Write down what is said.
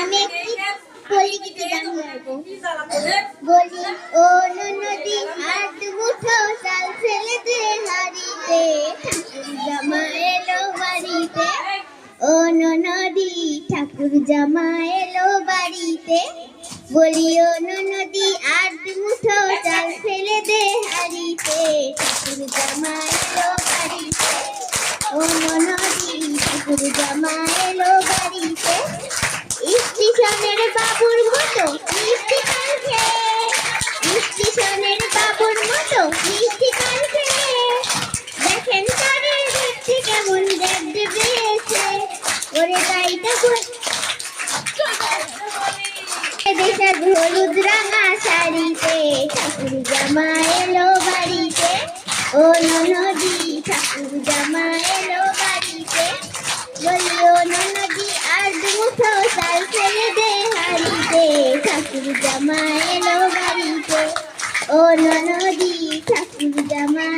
আমি একটি কলিগীতি গান গাইবো। বলি ও নদী হাত মুঠো চাল ফেলে দে হাড়িতে, ঠাকুর জামা এলো বাড়িতে। ও নদী ঠাকুর জামা এলো বাড়িতে। বলি ও নদী হাত মুঠো চাল ফেলে দে হাড়িতে, ঠাকুর জামা এলো বাড়িতে। ও নদী ঠাকুর জামা এলো বাড়িতে। স্টেশনের বাবুর মতো মিষ্টি পান খেয়ে, স্টেশনের বাবুর মতো মিষ্টি পান খেয়ে, দেখেন তারের দেখতে কেমন দেখতে পেয়েছে। ওরে তাইটা দেশের হলুদ রাঙা শাড়িতে, ঠাকুর জামা এলো বাড়িতে। ও নদী ঠাকুর জামা এলো বাড়িতে। বলি ও নদী আর মুঠো চাল ফেলে দে হাড়িতে, ঠাকুর জামা এলো বাড়িতে। ও নদী ঠাকুর জামা